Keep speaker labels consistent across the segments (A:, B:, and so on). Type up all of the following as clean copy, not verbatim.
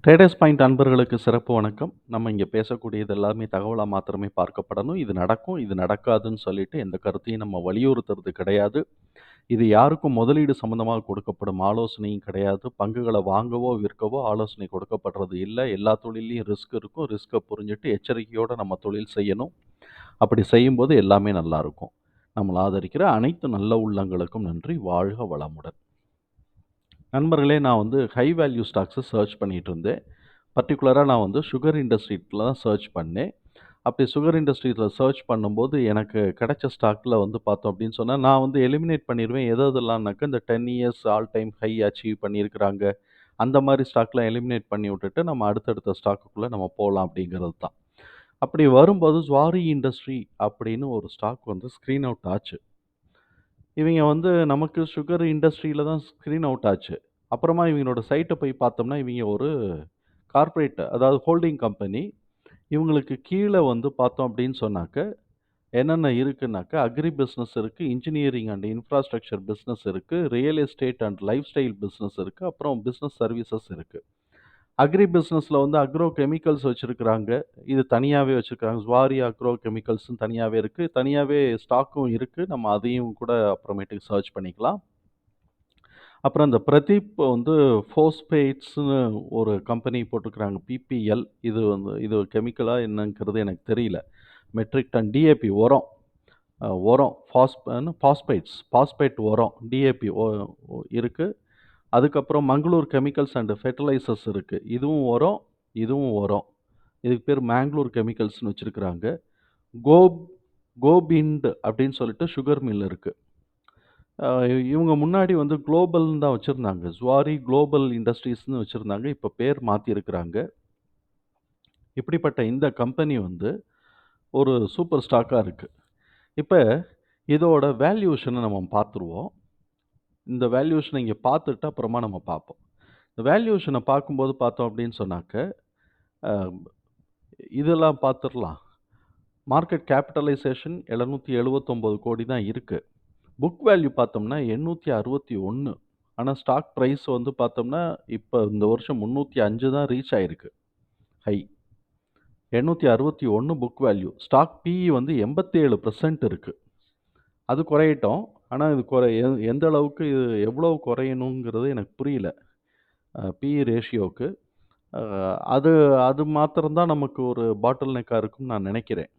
A: Traders point அன்பர்களுக்கு சிறப்பு வணக்கம். நம்ம இங்க பேசக்கூடியது எல்லாமே தகவலா மாத்திரமே பார்க்கப்படணும். இது நடக்கும், இது நடக்காதுன்னு சொல்லிட்டு எந்த கருத்தையும் நம்ம வலியுறுத்துறது கிடையாது. இது யாருக்கும் முதலீடு சம்மந்தமா கொடுக்கப்படும் ஆலோசனையும் கிடையாது. பங்குகள வாங்கவோ, விற்கவோ ஆலோசனை கொடுக்கப்படுறது இல்ல. எல்லா தொழில்லயும் ரிஸ்க் இருக்கும். ரிஸ்க்க புரிஞ்சுட்டு எச்சரிக்கையோட நம்ம தொழில் செய்யணும். அப்படி செய்யும்போது எல்லாமே நல்லாருக்கும். நம்மள ஆதரிக்கிற அனைத்து நல்ல உள்ளங்களுக்கும் நன்றி. வாழ்க வளமுடன். நண்பர்களே, நான் வந்து ஹை வேல்யூ ஸ்டாக்ஸ சர்ச் பண்ணிட்டு இருந்தேன். பர்ட்டிகுலரா நான் வந்து சுகர் இண்டஸ்ட்ரில தான் சர்ச் பண்ணேன். அப்படி சுகர் இண்டஸ்ட்ரியில சர்ச் பண்ணும்போது எனக்கு கிடைச்ச ஸ்டாக்ல வந்து பார்த்தோம் அப்படின்னு சொன்னா, நான் வந்து எலிமினேட் பண்ணிருவேன். எது எதெல்லாம்னாக்க இந்த 10 years all time high achieve பண்ணியிருக்கிறாங்க. அந்த மாரி ஸ்டாக்லாம் எலிமினேட் பண்ணி விட்டுட்டு, நம்ம அடுத்தடுத்த ஸ்டாக்குக்குள்ள நம்ம போலாம் அப்படிங்கிறது தான். அப்படி வரும்போது ஸ்வாரி இண்டஸ்ட்ரி அப்படின்னு ஒரு ஸ்டாக் வந்து ஸ்க்ரீன் அவுட் ஆச்சு. இவைங்க வந்து நமக்கு சுகர் இண்டஸ்ட்ரியில தான் ஸ்க்ரீன் அவுட் ஆச்சு. அப்புறமா இவங்களோட சைட்ட போய் பார்த்தோம்னா, இவைங்க ஒரு கார்ப்பரேட் அதாவது ஹோல்டிங் கம்பெனி. இவங்களுக்கு கீழ வந்து பார்த்தோம் அப்படின்னு சொன்னாக்க, என்னென்ன இருக்குன்னாக்க, அக்ரி பிசினஸ் இருக்கு, இன்ஜினியரிங் அண்ட் இன்ஃப்ராஸ்ட்ரக்சர் பிசினஸ் இருக்கு, real estate and life style business இருக்கு, அப்புறம் பிசினஸ் சர்வீசஸ் இருக்கு. அக்ரி பிசினஸ்ல வந்து அக்ரோ கெமிக்கல்ஸ் வச்சிருக்கிறாங்க. இது தனியாவே வச்சிருக்காங்க. ஸ்வாரி அக்ரோ கெமிக்கல்ஸ்ன்னு தனியாவே இருக்கு. தனியாவே ஸ்டாக்கும் இருக்கு. நம்ம அதையும் கூட அப்புறமேட்டுக்கு சர்ச் பண்ணிக்கலாம். அப்புறம் இந்த பிரதீப் வந்து ஃபோஸ்பேட்ஸ்ன்னு ஒரு கம்பெனி போட்டிருக்கிறாங்க. பிபிஎல். இது கெமிக்கலா என்னங்கிறது எனக்கு தெரியல. மெட்ரிக் டன் டிஏபி உரம். உரம் பாஸ்பேட் உரம் டிஏபி இருக்கு. அதுக்கப்புறம் மங்களூர் கெமிக்கல்ஸ் அண்ட் ஃபெர்டிலைசர்ஸ் இருக்கு. இதுவும் உரம், இதுவும் உரம். இதுக்கு பேர் மேங்களூர் கெமிக்கல்ஸ்ன்னு வச்சிருக்கிறாங்க. கோப் கோபிண்ட் அப்படின்னு சொல்லிட்டு சுகர் மில் இருக்கு. அ இவங்க முன்னாடி வந்து குளோபல்ன்னு தான் வச்சிருந்தாங்க. ஸ்வாரி குளோபல் இண்டஸ்ட்ரீஸ்ன்னு வச்சிருந்தாங்க. இப்ப பேர் மாத்தியிருக்கிறாங்க. இப்படிப்பட்ட இந்த கம்பெனி வந்து ஒரு சூப்பர் ஸ்டாக்கா இருக்கு. இப்ப இதோட வேல்யூவேஷன நம்ம பார்த்துருவோம். இந்த வேல்யூவேஷன இங்க பார்த்துட்டு அப்புறமா நம்ம பார்ப்போம். இந்த வேல்யூவேஷன பார்க்கும்போது பார்த்தோம் அப்படின்னு சொன்னாக்க, அ இதெல்லாம் பார்த்துரலாம். மார்க்கெட் கேப்பிட்டலைசேஷன் 779 கோடி தான் இருக்கு. புக் வேல்யூ பார்த்தோம்னா 861. ஆனா ஸ்டாக் பிரைஸ் வந்து பார்த்தோம்னா, இப்ப இந்த வருஷம் 305 தான் ரீச் ஆயிருக்கு. High. 861 book value. Stock PE வந்து 87% இருக்கு. அது குறையட்டும். ஆனா இது எந்த அளவுக்கு இது எவ்வளவு குறையணுங்கிறது எனக்கு புரியல. பிஇ ரேஷியோக்கு. அ அது அது மாத்திரம் தான் நமக்கு ஒரு பாட்டில் நெக்கா இருக்கும்னு நான் நினைக்கிறேன்.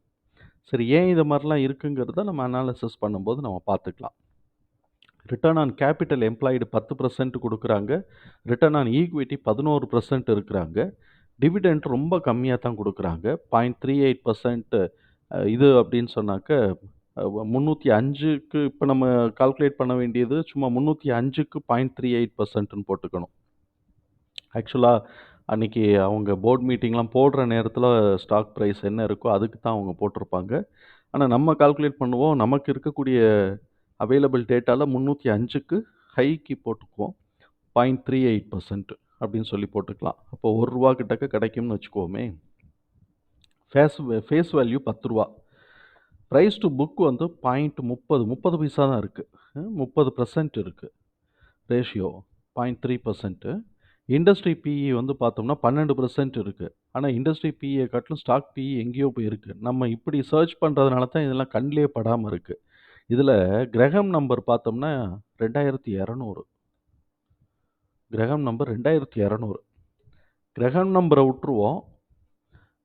A: சரி, ஏன் இது மாரிலாம் இருக்குங்கிறத நம்ம அனாலிசிஸ் பண்ணும்போது நம்ம பார்த்துக்கலாம். ரிட்டர்ன் ஆன் கேப்பிட்டல் எம்ப்ளாய்டு 10% குடுக்குறாங்க. ரிட்டர்ன் ஆன் ஈக்விட்டி 11% இருக்கிறாங்க. டிவிடெண்ட் ரொம்ப கம்மியா தான் குடுக்குறாங்க. 0.38% இது அப்படின்னு சொன்னாக்க, 305க்கு இப்ப நம்ம கால்குலேட் பண்ண வேண்டியது சும்மா 305க்கு 0.38%ன்னு போட்டுக்கணும். ஆக்சுவலா அன்னைக்கு அவங்க போர்ட் மீட்டிங்லாம் போடுற நேரத்தில ஸ்டாக் பிரைஸ் என்ன இருக்கோ அதுக்கு தான் அவங்க போட்டிருப்பாங்க. ஆனா நம்ம கால்குலேட் பண்ணுவோம். நமக்கு இருக்கக்கூடிய அவைலபிள் டேட்டால 305க்கு ஹைக்கு போட்டுக்குவோம். 0.38% அப்படின்னு சொல்லி போட்டுக்கலாம். அப்போ ரூ. 1 கிட்டக்க கிடைக்கும்னு வச்சுக்குவோமே. ஃபேஸ் வேல்யூ ரூ. 10. பிரைஸ் டூ புக் வந்து 30 பைசா தான் இருக்கு. 30% இருக்கு. ரேஷியோ 0.3%. இண்டஸ்ட்ரி பிஇ வந்து பார்த்தோம்னா 12% இருக்கு. ஆனா இண்டஸ்ட்ரி பிஇய காட்டிலும் ஸ்டாக் பிஇ எங்கேயோ போய் இருக்கு. நம்ம இப்படி சர்ச் பண்றதுனால தான் இதெல்லாம் கண்லயே படாம இருக்கு. இதுல கிரஹாம் நம்பர் பார்த்தோம்னா 2200. Graham number 2200. கிரஹாம் நம்பர உட்டுருவோம்.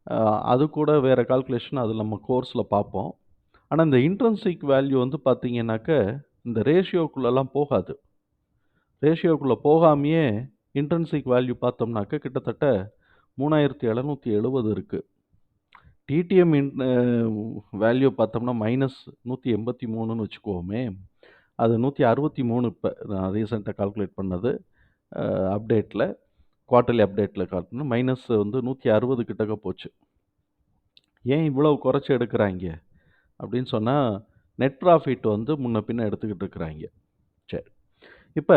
A: அ அது கூட வேற கால்குலேஷன் அது நம்ம கோர்ஸ்ல பார்ப்போம். ஆனா இந்த இன்ட்ரின்சிக் வேல்யூ வந்து பார்த்தீங்கன்னாக்க, இந்த ரேஷியோக்குள்ளலாம் போகாது. ரேஷியோக்குள்ள போகாமயே இன்ட்ரின்சிக் வேல்யூ பார்த்தோம்னாக்க கிட்டத்தட்ட 3770 இருக்கு. டிடிஎம் வேல்யூ பார்த்தோம்னா -183ன்னு வச்சுக்குவோமே. அது 163 இப்ப நான் ரீசென்ட்டா கால்குலேட் பண்ணது. அப்டேட்ல குவார்ட்டர்லி அப்டேட்ல காட்டணும். மைனஸ் வந்து 160 கிட்டக்க போச்சு. ஏன் இவ்வளவு குறைச்சு எடுக்குறாய்ங்க? அப்படின்னு சொன்னா, நெட் ப்ராஃபிட் வந்து முன்ன பின்ன எடுத்துக்கிட்டு இருக்கிறாய்ங்க. சரி. இப்ப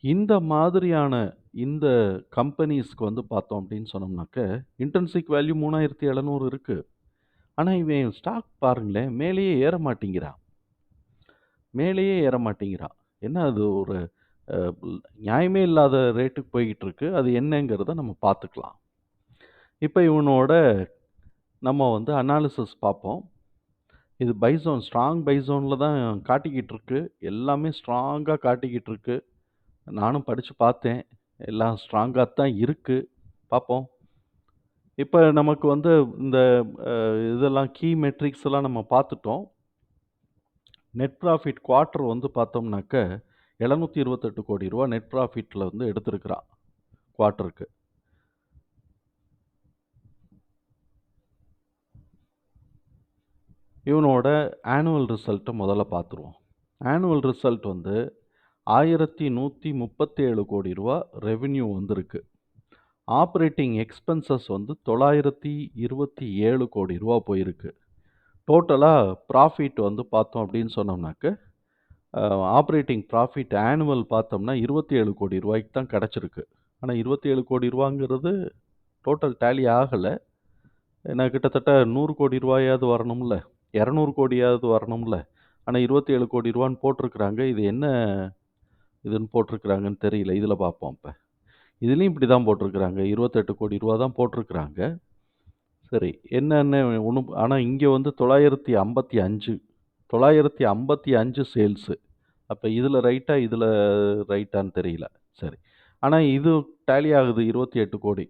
A: இந்த மாதிரியான இந்த கம்பெனிஸ்க்கு வந்து பார்த்தோம் அப்படின்னு சொன்னோம்னாக்க, இன்ட்ரின்சிக் வேல்யூ 3700 இருக்கு. ஆனா இவன் ஸ்டாக் பாருங்களேன், மேலேயே ஏற மாட்டேங்கிறான். மேலேயே ஏற மாட்டேங்கிறான். என்ன அது ஒரு அ நியாயமே இல்லாத ரேட்டுக்கு போய்க்கிட்டுருக்கு. அது என்னங்கிறத நம்ம பார்த்துக்கலாம். இப்ப இவனோட நம்ம வந்து அனாலிசிஸ் பார்ப்போம். இது பை ஜோன், ஸ்ட்ராங் பை ஜோன்ல தான் காட்டிக்கிட்டு இருக்கு. எல்லாமே ஸ்ட்ராங்கா காட்டிக்கிட்டு இருக்கு. நானும் படிச்சு பார்த்தேன். எல்லாம் ஸ்ட்ராங்கா தான் இருக்கு. பார்ப்போம். இப்ப நமக்கு வந்து இந்த இதெல்லாம் கீ மெட்ரிக்ஸ் எல்லாம் நம்ம பார்த்துட்டோம். நெட் ப்ராஃபிட் குவார்ட்டர் வந்து பார்த்தோம்னாக்க, ரூ. 728,00,00,000 நெட் ப்ராஃபிட்ல வந்து எடுத்திருக்கிறான் குவார்ட்டருக்கு. இவனோட ஆனுவல் ரிசல்ட்ட முதல்ல பார்த்துருவோம். ஆனுவல் ரிசல்ட் வந்து ரூ. 1,137,00,00,000 ரெவென்யூ வந்திருக்கு. ஆப்பரேட்டிங் எக்ஸ்பென்சஸ் வந்து ரூ. 927,00,00,000 போயிருக்கு. டோட்டலா ப்ராஃபிட் வந்து பார்த்தோம் அப்படின்னு சொன்னோம்னாக்க, ஆப்பரேட்டிங் ப்ராஃபிட் ஆனுவல் பார்த்தோம்னா ரூ. 27,00,00,000 தான் கிடைச்சிருக்கு. ஆனா ரூ. 27,00,00,000ங்கிறது டோட்டல் டேலி ஆகல. ஏன்னா கிட்டத்தட்ட ரூ. 100,00,00,000 வரணும்ல. 200,00,00,000 வரணும்ல. ஆனா ரூ. 27,00,00,000 போட்டிருக்கிறாங்க. இது என்ன இதுன்னு போட்டிருக்கிறாங்கன்னு தெரியல. இதுல பார்ப்போம் இப்ப. இதுலயும் இப்படி தான் போட்டிருக்கிறாங்க. ரூ. 28,00,00,000 தான் போட்டிருக்கிறாங்க. சரி. என்னன்னு ஒண்ணும் ஆனா இங்க வந்து 955 955 சேல்ஸு. அப்ப இதுல ரைட்டா, இதுல ரைட்டான்னு தெரியல. சரி. ஆனா இது டேலி ஆகுது 28,00,00,000.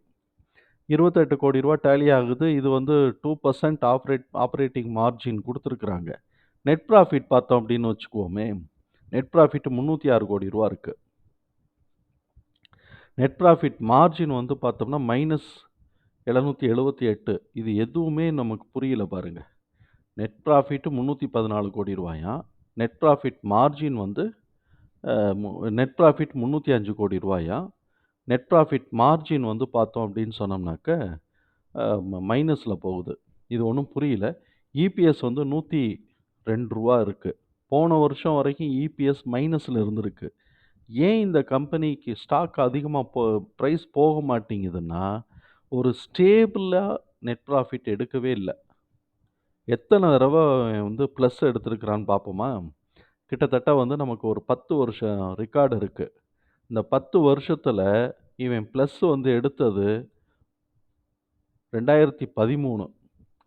A: ரூ. 28,00,00,000 டேலி ஆகுது. இது வந்து 2% ஆப்பரேட்டிங் மார்ஜின் குடுத்துருக்காங்க. நெட் ப்ராஃபிட் பார்த்தோம் அப்படின்னு வச்சுக்குவோமே. நெட் ப்ராஃபிட் ரூ. 306,00,00,000 இருக்கு. நெட் ப்ராஃபிட் மார்ஜின் வந்து பார்த்தோம்னா -778. இது எதுவுமே நமக்கு புரியல பாருங்க. நெட் ப்ராஃபிட் ரூ. 314,00,00,000 நெட் ப்ராஃபிட் மார்ஜின் வந்து அ மு நெட் ப்ராஃபிட் ரூ. 305,00,00,000 நெட் ப்ராஃபிட் மார்ஜின் வந்து பார்த்தோம் அப்படின்னு சொன்னோம்னாக்க, மைனஸ்ல போகுது. இது ஒண்ணும் புரியல. இபிஎஸ் வந்து ரூ. 102 இருக்கு. போன வருஷம் வரைக்கும் இபிஎஸ் மைனஸ்ல இருந்திருக்கு. ஏன் இந்த கம்பெனிக்கு ஸ்டாக் அதிகமா பிரைஸ் போக மாட்டேங்குதுன்னா, ஒரு ஸ்டேபிளா நெட் ப்ராஃபிட் எடுக்கவே இல்ல. எத்தன தடவ வந்து பிளஸ் எடுத்திருக்கிறான்னு பார்ப்போமா? கிட்டத்தட்ட வந்து நமக்கு ஒரு 10 வருஷம் ரெக்கார்ட் இருக்கு. இந்த 10 வருஷத்துல இவன் பிளஸ் வந்து எடுத்தது 2013.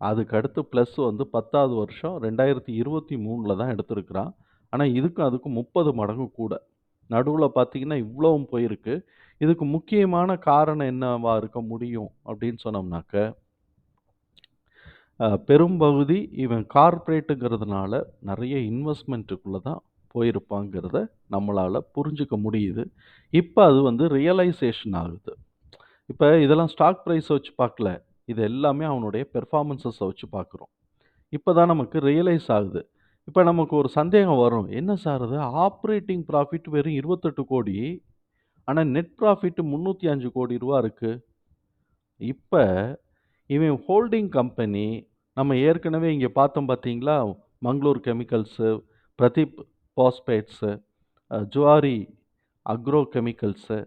A: அதுக்கு அடுத்து பிளஸ் வந்து 10வது வருஷம் 2023ல தான் எடுத்திருக்கிறான். ஆனா இதுக்கும் அதுக்கும் 30 மடங்கு கூட. நடுவுல பார்த்தீங்கன்னா, இவ்வளவும் போயிருக்கு. இதுக்கு முக்கியமான காரணம் என்னவா இருக்க முடியும் அப்படின்னு சொன்னோம்னாக்க, பெரும்பகுதி இவன் கார்ப்பரேட்டுங்கிறதுனால நெறைய இன்வெஸ்ட்மென்ட்டுக்குள்ள தான் போயிருப்பாங்கிறத நம்மளால புரிஞ்சுக்க முடியுது. இப்ப அது வந்து ரியலைசேஷன் ஆகுது. இப்ப இதெல்லாம் ஸ்டாக் பிரைஸ வச்சு பார்க்கல. இது எல்லாமே அவனுடைய பெர்ஃபார்மன்ஸஸ வச்சு பார்க்குறோம். இப்ப தான் நமக்கு ரியலைஸ் ஆகுது. இப்ப நமக்கு ஒரு சந்தேகம் வரும். என்ன சார் இது ஆப்பரேட்டிங் ப்ராஃபிட் வெறும் 28,00,00,000 ஆனா நெட் ப்ராஃபிட் ரூ. 305,00,00,000 இருக்கு. இப்ப இவன் ஹோல்டிங் கம்பெனி நம்ம ஏற்கனவே இங்க பார்த்தோம் பார்த்தீங்களா? Mangalore chemicals, Pradeep phosphates, Zuari agro chemicals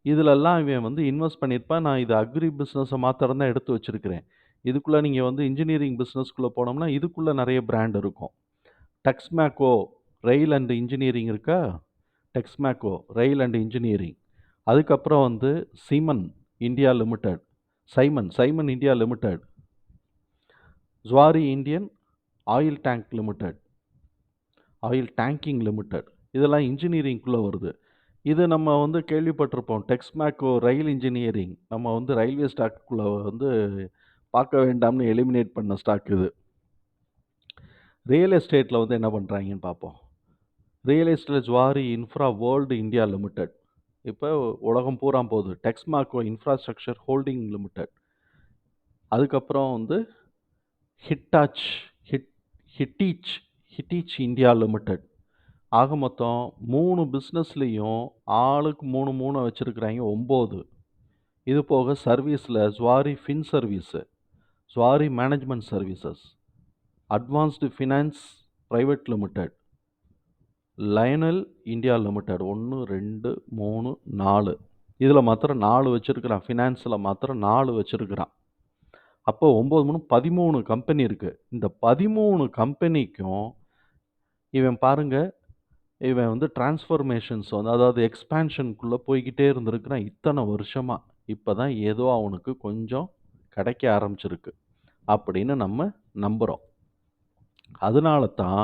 A: இதுலலாம் இவன் வந்து இன்வெஸ்ட் பண்ணியிருப்பான். நான் இது அக்ரி பிசினஸ மாத்திரம் தான் எடுத்து வச்சிருக்கிறேன். இதுக்குள்ள நீங்க வந்து இன்ஜினியரிங் பிசினஸ்க்குள்ள போனோம்னா, இதுக்குள்ள நெறைய பிராண்ட் இருக்கும். டெக்ஸ்மேக்கோ ரெயில் அண்ட் இன்ஜினியரிங் இருக்கா? Texmaco rail and engineering. அதுக்கப்புறம் வந்து Seeman India limited. Simon India limited. Zuari Indian oil tank limited. Oil tanking limited. இதெல்லாம் இன்ஜினியரிங்க்குள்ள வருது. இது நம்ம வந்து கேள்விப்பட்டிருப்போம். டெக்ஸ்மேக்கோ ரயில் இன்ஜினியரிங். நம்ம வந்து ரயில்வே ஸ்டாக்குக்குள்ள வந்து பார்க்க வேண்டாம்னு எலிமினேட் பண்ண ஸ்டாக் இது. ரியல் எஸ்டேட்ல வந்து என்ன பண்றாங்கன்னு பார்ப்போம். ரியல் எஸ்டேட்ல Zuari infra world India limited. இப்ப உலகம் பூரா போகுது. Texmaco infrastructure holding limited. அதுக்கப்புறம் வந்து ஹிட்டாச் ஹிட் ஹிட்டீச் ஹிட்டீச் இந்தியா லிமிடெட். ஆக மொத்தம் 3 பிசினஸ்லயும் ஆளுக்கு 3 வச்சிருக்கிறாங்க 9. இது போக சர்வீஸ்ல Zuari fin service, Zuari management services, advanced finance private limited, Lionel India limited 1, 2, 3, 4. இதுல மாத்திரம் 4 வச்சிருக்கிறான். ஃபினான்ஸ்ல மாத்திரம் 4 வச்சிருக்கிறான். அப்போ 9, 3 13 கம்பெனி இருக்கு. இந்த 13 கம்பெனிக்கும் இவன் பாருங்க இவன் வந்து டிரான்ஸ்ஃபர்மேஷன்ஸ் வந்து அதாவது எக்ஸ்பான்ஷனுக்குள்ள போய்க்கிட்டே இருந்திருக்கிறான் இத்தனை வருஷமா. இப்பதான் ஏதோ அவனுக்கு கொஞ்சம் கிடைக்க ஆரம்பிச்சிருக்கு அப்படின்னு நம்ம நம்புறோம். அதனால தான்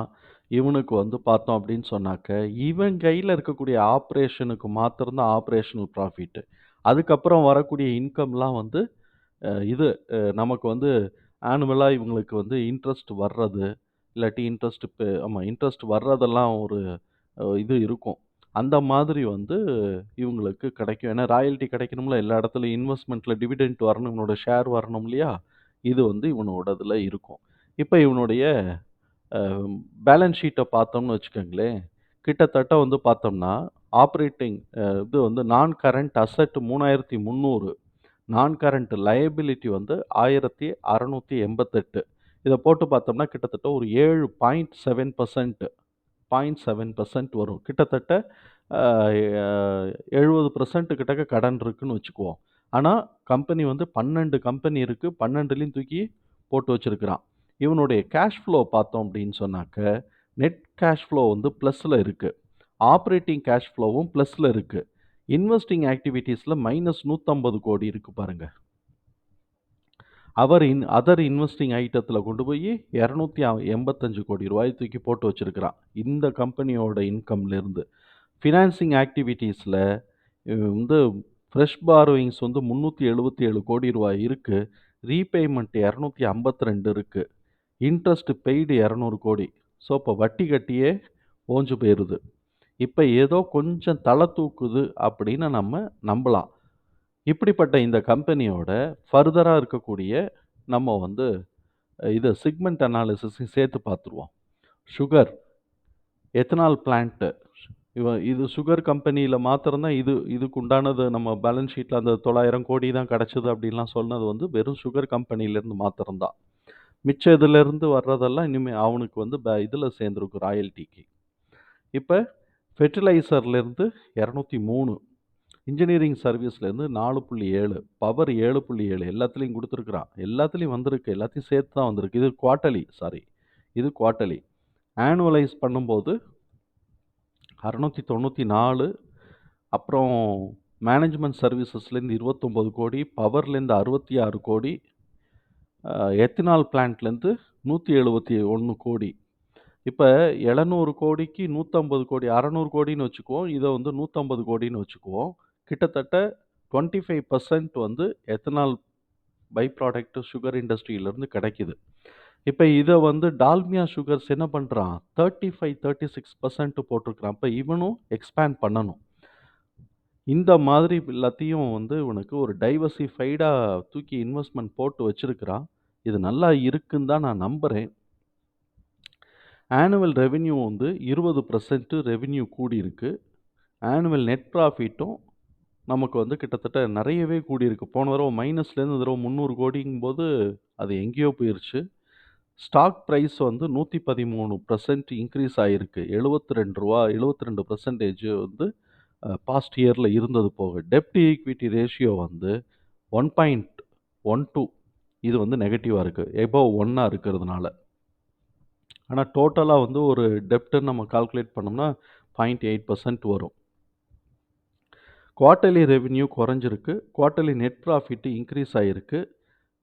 A: இவனுக்கு வந்து பார்த்தோம் அப்படின்னு சொன்னாக்க, இவன் கையில இருக்கக்கூடிய ஆப்பரேஷனுக்கு மாத்திரம் தான் ஆப்பரேஷனல் ப்ராஃபிட். அதுக்கப்புறம் வரக்கூடிய இன்கம்லாம் வந்து இது நமக்கு வந்து ஆனுவலா இவங்களுக்கு வந்து இன்ட்ரெஸ்ட் வர்றது, இல்லாட்டி இன்ட்ரெஸ்ட் வர்றதெல்லாம் ஒரு இது இருக்கும். அந்த மாதிரி வந்து இவங்களுக்கு கிடைக்கும். ஏன்னா ராயல்டி கிடைக்கணும்ல, எல்லா இடத்துலயும் இன்வெஸ்ட்மென்ட்ல டிவிடெண்ட் வரணும், இவனோட ஷேர் வரணும் இல்லையா? இது வந்து இவனோடதுல இருக்கும். இப்ப இவனுடைய அ பேலன்ஸ் ஷீட்ட பார்த்தோம்னு வச்சுக்கங்களேன், கிட்டத்தட்ட வந்து பார்த்தோம்னா, ஆப்பரேட்டிங் இது வந்து நான் கரண்ட் அசெட் 3300, நான் கரண்ட் லயபிலிட்டி வந்து 1688. இத போட்டு பார்த்தோம்னா, கிட்டத்தட்ட ஒரு 7.7% 0.7% வரும். கிட்டத்தட்ட அ எ 70% கிட்டக்க கடன் இருக்குன்னு வச்சுக்குவோம். ஆனா, கம்பெனி வந்து 12 கம்பெனி இருக்கு. 12லயும் தூக்கி போட்டு வச்சிருக்கிறான். இவனுடைய கேஷ் ஃப்ளோ பார்த்தோம் அப்படின்னு சொன்னாக்க, நெட் கேஷ் ஃப்ளோ வந்து பிளஸ்ல இருக்கு. ஆப்பரேட்டிங் கேஷ் ஃப்ளோவும் பிளஸ்ல இருக்கு. இன்வெஸ்டிங் ஆக்டிவிட்டீஸ்ல -150 கோடி இருக்கு பாருங்க. அதர் இன்வெஸ்டிங் ஐட்டத்துல கொண்டு போயி ரூ. 285 கோடி தூக்கி போட்டு வச்சிருக்கிறான். இந்த கம்பெனியோட இன்கம்ல இருந்து. ஃபினான்சிங் ஆக்டிவிட்டீஸ்ல வந்து ஃப்ரெஷ் பாரோயிங்ஸ் வந்து ரூ. 377 கோடி இருக்கு. ரீபேமெண்ட் 252 இருக்கு. இன்ட்ரெஸ்ட் பெய்டு 200 கோடி. ஸோ, இப்போ வட்டி கட்டியே ஓஞ்சு போயிருது. இப்ப ஏதோ கொஞ்சம் தல தூக்குது அப்படின்னு நம்ம நம்பலாம். இப்படிப்பட்ட இந்த கம்பெனியோட ஃபர்தரா இருக்கக்கூடிய நம்ம வந்து இத செக்மென்ட் அனாலிசிஸையும் சேர்த்து பார்த்துருவோம். சுகர், எத்தனால் பிளான்ட் இது சுகர் கம்பெனியில மாத்திரம் தான் இதுக்கு உண்டானது நம்ம பேலன்ஸ் ஷீட்ல அந்த 900 கோடி தான் கிடைச்சது அப்படின்லாம் சொன்னது வந்து வெறும் சுகர் கம்பெனியிலேருந்து மாத்திரம் தான். மிச்சம் இதிலேருந்து வர்றதெல்லாம் இனிமே அவனுக்கு வந்து இதுல சேர்ந்திருக்கும் ராயல்டிக்கு. இப்ப ஃபெர்டிலைசர்லேருந்து 203, இன்ஜினியரிங் சர்வீஸ்லேருந்து 4.7, பவர் 7.7 எல்லாத்துலயும் குடுத்துருக்கிறான். எல்லாத்துலயும் வந்திருக்கு. எல்லாத்தையும் சேர்த்து தான் வந்திருக்கு. இது குவார்ட்டர்லி. ஆனுவலைஸ் பண்ணும்போது 694, அப்புறம் மேனேஜ்மென்ட் சர்வீசஸ்லேருந்து 29 கோடி, பவர்லேருந்து 66 கோடி, எத்தனால் பிளான்ட்லேருந்து 171 கோடி. இப்ப 700 கோடிக்கு 150 கோடி, 600 கோடின்னு வச்சுக்குவோம். இத வந்து 150 கோடின்னு வச்சுக்குவோம். கிட்டத்தட்ட 25% வந்து எத்தனால் பை ப்ராடக்ட் சுகர் இண்டஸ்ட்ரியிலிருந்து கிடைக்குது. இப்ப இத வந்து டால்மியா சுகர்ஸ் என்ன பண்றான்? 35, 36% போட்டிருக்கிறான். அப்ப இவனும் எக்ஸ்பேண்ட் பண்ணணும். இந்த மாதிரி எல்லாத்தையும் வந்து இவனுக்கு ஒரு டைவர்சிஃபைடா தூக்கி இன்வெஸ்ட்மென்ட் போட்டு வச்சிருக்கிறான். இது நல்லா இருக்குன்னு தான் நான் நம்புறேன். ஆனுவல் ரெவென்யூ வந்து 20% ரெவென்யூ கூடியிருக்கு. ஆனுவல் நெட் ப்ராஃபிட்டும் நமக்கு வந்து கிட்டத்தட்ட நெறையவே கூடியிருக்கு. போன தடவ மைனஸ்லேருந்து இந்த தடவ 300 கோடிங்கும்போது அது எங்கேயோ போயிருச்சு. ஸ்டாக் பிரைஸ் வந்து 113% இன்க்ரீஸ் ஆயிருக்கு. ரூ. 72 72% வந்து பாஸ்ட் இயர்ல இருந்தது போக. டெப்ட் ஈக்விட்டி ரேஷியோ வந்து 1.12, இது வந்து நெகட்டிவா இருக்கு. எபோவ் 1 இருக்கிறதுனால. ஆனா டோட்டலா வந்து ஒரு டெப்ட்ன்னு நம்ம கால்குலேட் பண்ணோம்னா 0.8% வரும். குவார்ட்டர்லி ரெவென்யூ குறைஞ்சிருக்கு. குவார்ட்டர்லி நெட் ப்ராஃபிட் இன்க்ரீஸ் ஆயிருக்கு.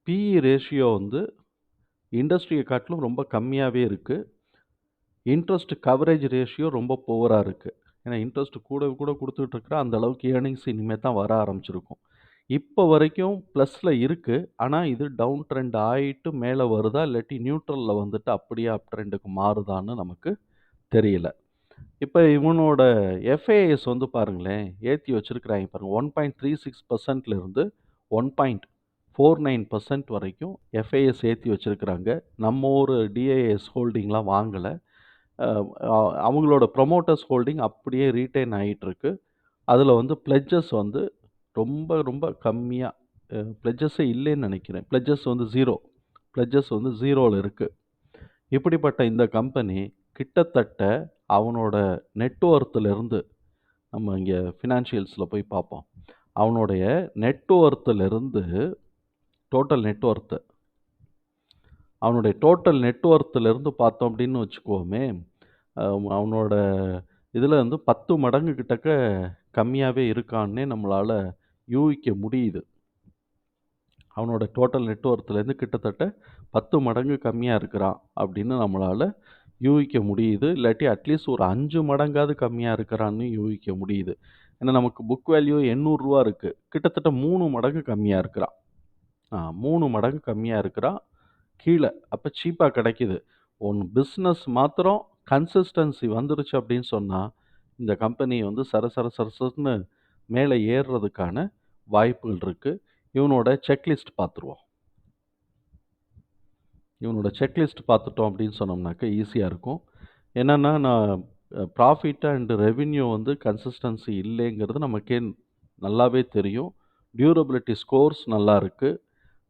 A: பிஇ ரேஷியோ வந்து இண்டஸ்ட்ரிய காட்டிலும் ரொம்ப கம்மியாவே இருக்கு. இன்ட்ரெஸ்ட் கவரேஜ் ரேஷியோ ரொம்ப புவரா இருக்கு. ஏன்னா இன்ட்ரெஸ்ட் கூட கூட குடுத்துட்டு இருக்கிறான். அந்த அளவுக்கு ஏர்னிங்ஸ் இனிமே தான் வர ஆரம்பிச்சிருக்கும். இப்ப வரைக்கும் பிளஸ்ல இருக்கு. ஆனா இது டவுன் ட்ரெண்ட் ஆயிட்டு மேல வருதா? இல்லாட்டி நியூட்ரல்ல வந்துட்டு அப்படியே அப் ட்ரெண்டுக்கு மாறுதான்னு நமக்கு தெரியல. இப்ப இவனோட எஃப்ஏஎஸ் வந்து பாருங்களேன், ஏத்தி வச்சிருக்கிறாய்ங்க பாருங்க. 1.36%ல இருந்து 1.49% வரைக்கும் எஃப்ஏஎஸ் ஏத்தி வச்சிருக்கிறாங்க. நம்ம ஊரு டிஐஎஸ் ஹோல்டிங்லாம் வாங்கல. அ அ அவங்களோட புரமோட்டர்ஸ் ஹோல்டிங் அப்படியே ரீட்டெயின் ஆயிட்டிருக்கு. அதுல வந்து பிளெட்ஜஸ் வந்து ரொம்ப ரொம்ப கம்மியா பிளெட்ஜஸே இல்லைன்னு நெனைக்கிறேன். பிளெட்ஜஸ் வந்து 0ல இருக்கு. இப்படிப்பட்ட இந்த கம்பெனி கிட்டத்தட்ட அவனோட நெட் வொர்த்ல நம்ம இங்க ஃபினான்ஷியல்ஸ்ல போய் பார்ப்போம். அவனுடைய நெட் வொர்த்ல டோட்டல் நெட் வொர்த் அவனுடைய டோட்டல் நெட் வொர்த்ல பார்த்தோம் அப்படின்னு வச்சுக்குவோமே, அவனோட இதில வந்து 10 மடங்கு கிட்டக்க கம்மியாவே இருக்கான்னே நம்மளால யூகிக்க முடியுது. அவனோட டோட்டல் நெட் ஒர்த்லேருந்து கிட்டத்தட்ட 10 மடங்கு கம்மியா இருக்கிறான் அப்படின்னு நம்மளால யூகிக்க முடியுது. இல்லாட்டி அட்லீஸ்ட் ஒரு 5 மடங்காவது கம்மியா இருக்கிறான்னு யூகிக்க முடியுது. ஏன்னா நமக்கு புக் வேல்யூ ரூ. 800 இருக்கு. கிட்டத்தட்ட 3 மடங்கு கம்மியா இருக்கிறான். 3 மடங்கு கம்மியா இருக்கிறான். கீழ. அப்ப சீப்பா கிடைக்குது. ஒண்ணு பிசினஸ் மாத்திரம் கன்சிஸ்டன்சி வந்துருச்சு அப்படின்னு சொன்னா, இந்த கம்பெனி வந்து சர சர சர சரன்னு மேல ஏறுறதுக்கான வாய்ப்புகள் இருக்கு. இவனோட செக்லிஸ்ட் பார்த்துருவோம். இவனோட செக்லிஸ்ட் பார்த்துட்டோம் அப்படின்னு சொன்னோம்னாக்க ஈஸியா இருக்கும். என்னன்னா, நான் ப்ராஃபிட் அண்ட் ரெவென்யூ வந்து கன்சிஸ்டன்சி இல்லைங்கிறது நமக்கே நல்லாவே தெரியும். டியூரபிலிட்டி ஸ்கோர்ஸ் நல்லா இருக்கு.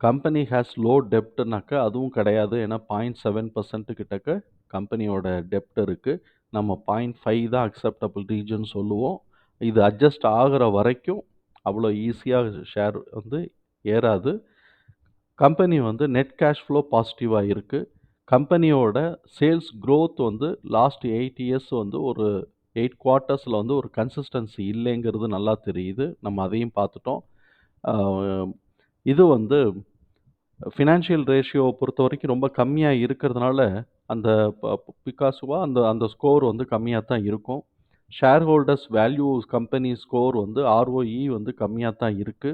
A: கம்பெனி ஹேஸ் லோ டெப்ட்னாக்க அதுவும் கிடையாது. ஏன்னா 0.7% கிட்டக்க கம்பெனியோட டெப்ட் இருக்கு. நம்ம 0.5 தான் அக்செப்டபிள் ரீஜன் சொல்லுவோம். இது அட்ஜஸ்ட் ஆகுற வரைக்கும் அவ்வளோ ஈஸியா ஷேர் வந்து ஏறாது. கம்பெனி வந்து நெட் கேஷ் ஃப்ளோ பாசிட்டிவா இருக்கு. கம்பெனியோட சேல்ஸ் குரோத் வந்து லாஸ்ட் 8 இயர்ஸ் வந்து ஒரு 8 குவார்ட்டர்ஸ்ல வந்து ஒரு கன்சிஸ்டன்சி இல்லைங்கிறது நல்லா தெரியுது. நம்ம அதையும் பார்த்துட்டோம். அ இது வந்து ஃபினான்ஷியல் ரேஷியோவ பொறுத்தவரைக்கும் ரொம்ப கம்மியா இருக்கிறதுனால, அந்த பிக்காசுவா அந்த அந்த ஸ்கோர் வந்து கம்மியா தான் இருக்கும். Share holders value company score வந்து ROE வந்து கம்மியா தான் இருக்கு.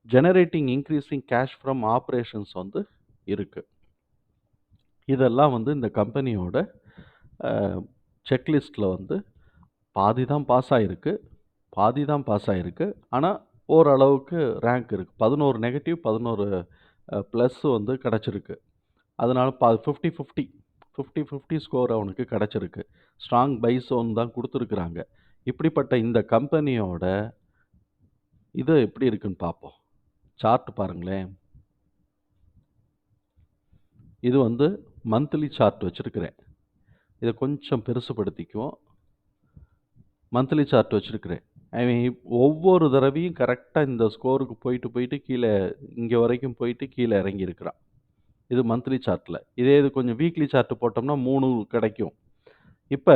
A: Generating increasing cash from operations வந்து இருக்கு. இதெல்லாம் வந்து இந்த கம்பெனியோட அ செக்லிஸ்ட்ல வந்து பாதி தான் பாஸ் ஆயிருக்கு. பாதி தான் பாஸ் ஆயிருக்கு. ஆனா, ஓரளவுக்கு ரேங்க் இருக்கு. 11 நெகட்டிவ், 11 பிளஸ் வந்து கிடைச்சிருக்கு. அதனால 50, 50 50, 50 ஸ்கோர் அவனுக்கு கிடைச்சிருக்கு. ஸ்ட்ராங் பை ஸோன் தான் குடுத்துருக்குறாங்க. இப்படிப்பட்ட இந்த கம்பெனியோட இது எப்படி இருக்குன்னு பார்ப்போம். சார்ட் பாருங்களேன். இது வந்து மந்த்லி சார்ட் வச்சிருக்கிறேன். இத கொஞ்சம் பெருசுபடுத்திக்குவோம். மந்த்லி சார்ட் வச்சிருக்கிறேன். அவன் ஒவ்வொரு தடவையும் கரெக்ட்டா இந்த ஸ்கோருக்கு போயிட்டு, போயிட்டு கீழ இங்க வரைக்கும் போயிட்டு கீழ இறங்கியிருக்கிறான். இது மந்த்லி சார்ட்ல. இதே இது கொஞ்சம் வீக்லி சார்ட் போட்டோம்னா 3 கிடைக்கும். இப்ப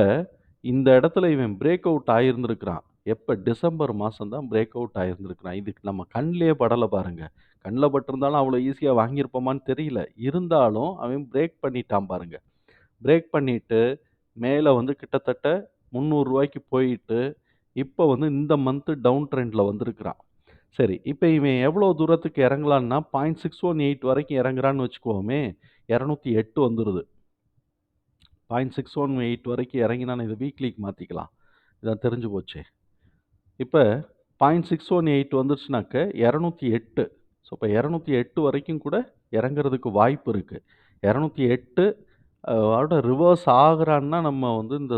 A: இந்த இடத்துல இவன் பிரேக் அவுட் ஆயிருந்திருக்கிறான். எப்ப டிசம்பர் மாசம் தான் பிரேக் அவுட் ஆயிருந்திருக்கிறான். இதுக்கு நம்ம கண்லயே படல பாருங்க. கண்ல பட்டிருந்தாலும் அவ்வளோ ஈஸியா வாங்கியிருப்போமான்னு தெரியல. இருந்தாலும் அவன் பிரேக் பண்ணிட்டான் பாருங்க. பிரேக் பண்ணிட்டு மேல வந்து கிட்டத்தட்ட ரூ. 300 போயிட்டு, இப்ப வந்து இந்த மந்த் டவுன் ட்ரெண்ட்ல வந்திருக்கிறான். சரி, இப்ப இவன் எவ்வளோ தூரத்துக்கு இறங்கலான்னா 0.618 வரைக்கும் இறங்குறான்னு வச்சுக்குவோமே, 208 வந்துருது. 0.618 வரைக்கும் இறங்கினா இத வீக்லிக்கு மாத்திக்கலாம். இதான் தெரிஞ்சு போச்சே. இப்ப 0.618 வந்துருச்சுனாக்க 208. ஸோ, இப்ப 208 வரைக்கும் கூட இறங்குறதுக்கு வாய்ப்பு இருக்கு. 208 அதோட ரிவர்ஸ் ஆகுறான்னா, நம்ம வந்து இந்த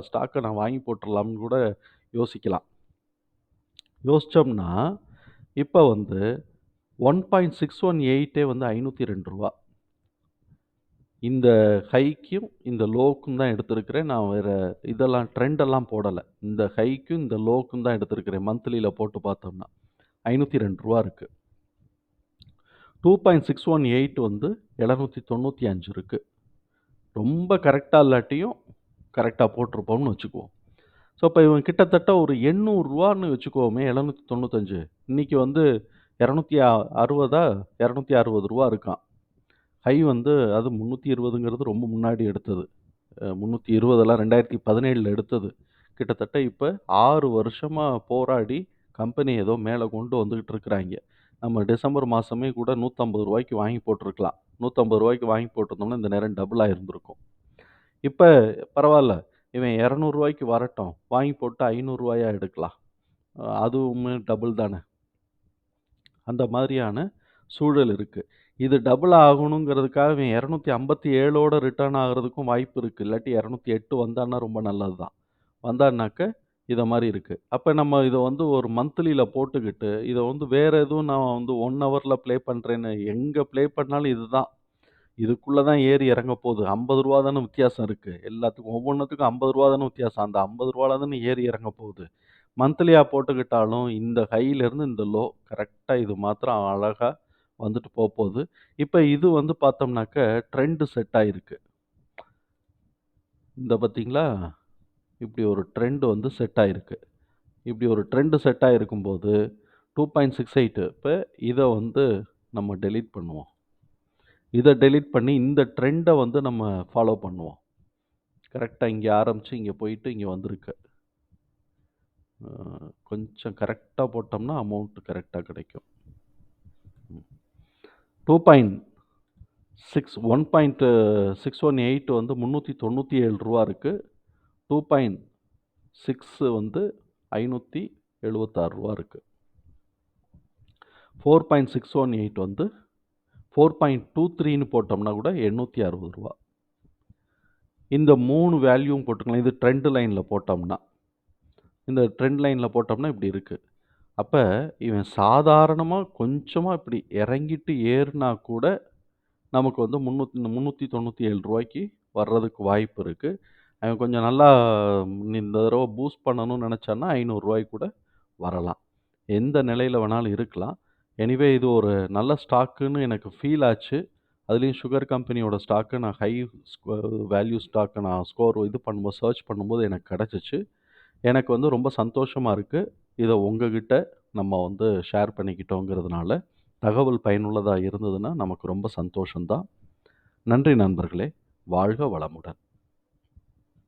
A: ஸ்டாக்க நான் வாங்கி போட்டுறலாம்னு கூட யோசிக்கலாம். யோசிச்சோம்னா, இப்ப வந்து 1.618 வந்து ரூ. 502. இந்த ஹைக்கும், இந்த லோவுக்கும் தான் எடுத்திருக்கிறேன். நான் வேற இதெல்லாம் ட்ரெண்ட் எல்லாம் போடல. இந்த ஹைக்கும், இந்த லோவுக்கும் தான் எடுத்திருக்கிறேன். மந்த்லில போட்டு பார்த்தோம்னா. ரூ. 502 இருக்கு. 2.618 வந்து 795 இருக்கு. ரொம்ப கரெக்ட்டா இல்லாட்டியும், கரெக்ட்டா போட்டிருப்போம்னு வச்சுக்குவோம். ஸோ, அப்ப இவன் கிட்டத்தட்ட ஒரு ரூ. 800ன்னு வச்சுக்குவோமே 795. இன்னைக்கு வந்து 260 ரூ. 260 இருக்கான். ஹை வந்து அது 320ங்கிறது ரொம்ப முன்னாடி எடுத்தது. 320லாம் 2017ல எடுத்தது. கிட்டத்தட்ட இப்ப 6 வருஷமா போராடி கம்பெனி ஏதோ மேல கொண்டு வந்துகிட்டு இருக்கிறாய்ங்க. நம்ம டிசம்பர் மாசமே கூட ரூ. 150க்கு வாங்கி போட்டுருக்கலாம். ரூ. 150க்கு வாங்கி போட்டிருந்தோம்னா, இந்த நேரம் டபுள் ஆயிருந்திருக்கும். இப்ப பரவால்ல. இவன் ரூ. 200க்கு வரட்டும். வாங்கி போட்டு ரூ. 500 எடுக்கலாம். அதுவுமே டபுள் தானே. அந்த மாதிரியான சூழல் இருக்கு. இது டபுள் ஆகணுங்கிறதுக்காக இவன் 257ஓட ரிட்டர்ன் ஆகுறதுக்கும் வாய்ப்பு இருக்கு. இல்லாட்டி 208 வந்தான்னா ரொம்ப நல்லது தான். வந்தான்னாக்க இத மாரி இருக்கு. அப்ப நம்ம இத வந்து ஒரு மந்த்லில போட்டுக்கிட்டு, இத வந்து வேற எதுவும் நான் வந்து 1 ஹவர்ல ப்ளே பண்றேன்னு எங்க ப்ளே பண்ணாலும் இதுதான். இதுக்குள்ள தான் ஏறி இறங்க போகுது. ரூ. 50 தானே வித்தியாசம் இருக்கு. எல்லாத்துக்கும் ஒவ்வொன்னுத்துக்கும் ரூ. 50 தானே வித்தியாசம். அந்த ரூ. 50 தானே ஏறி இறங்க போகுது. மந்த்லியா போட்டுக்கிட்டாலும் இந்த ஹைலேருந்து இந்த லோ கரெக்ட்டா இது மாத்திரம் அழகா வந்துட்டு போப்போது. இப்ப இது வந்து பார்த்தோம்னாக்க ட்ரெண்ட் செட் ஆயிருக்கு. இந்த பார்த்தீங்களா? இப்படி ஒரு ட்ரெண்ட் வந்து செட் ஆயிருக்கு. இப்படி ஒரு ட்ரெண்ட் செட் ஆயிருக்கும்போது 2.68 இப்போ இதை வந்து நம்ம டெலீட் பண்ணுவோம். இதை டெலீட் பண்ணி இந்த ட்ரெண்டை வந்து நம்ம ஃபாலோ பண்ணுவோம். கரெக்டாக இங்கே ஆரம்பித்து இங்கே போயிட்டு இங்கே வந்திருக்கு. கொஞ்சம் கரெக்டாக போட்டோம்னா அமௌண்ட் கரெக்டாக கிடைக்கும். 1.618 வந்து 397 ரூபா இருக்குது. 2.6 வந்து 576 ரூபா இருக்குது. 4.618 வந்து 4.23ன்னு போட்டோம்னா கூட 860 ரூபா. இந்த 3 வேல்யூவும் போட்டுக்கலாம். இது ட்ரெண்ட் லைனில் போட்டோம்னா, இந்த ட்ரெண்ட் லைனில் போட்டோம்னா இப்படி இருக்குது. அப்போ இவன் சாதாரணமாக கொஞ்சமாக இப்படி இறங்கிட்டு ஏறினா கூட நமக்கு வந்து 397 ரூபாய்க்கு வர்றதுக்கு வாய்ப்பு இருக்குது. அவன் கொஞ்சம் நல்லா இந்த தடவை பூஸ்ட் பண்ணணும்னு நினச்சான்னா 500 ரூபாய்க்கு கூட வரலாம். எந்த நிலையில் வேணாலும் இருக்கலாம். எனிவே இது ஒரு நல்ல ஸ்டாக்குன்னு எனக்கு ஃபீல் ஆச்சு. அதுலேயும் சுகர் கம்பெனியோட ஸ்டாக்கு நான் ஹை வேல்யூ ஸ்டாக்கை நான் இது பண்ணும்போது சர்ச் பண்ணும்போது எனக்கு கிடச்சிச்சு. எனக்கு வந்து ரொம்ப சந்தோஷமாக இருக்குது. இதை உங்ககிட்ட நம்ம வந்து ஷேர் பண்ணிக்கிட்டோங்கிறதுனால தகவல் பயனுள்ளதாக இருந்ததுன்னா நமக்கு ரொம்ப சந்தோஷம்தான். நன்றி நண்பர்களே. வாழ்க வளமுடன்.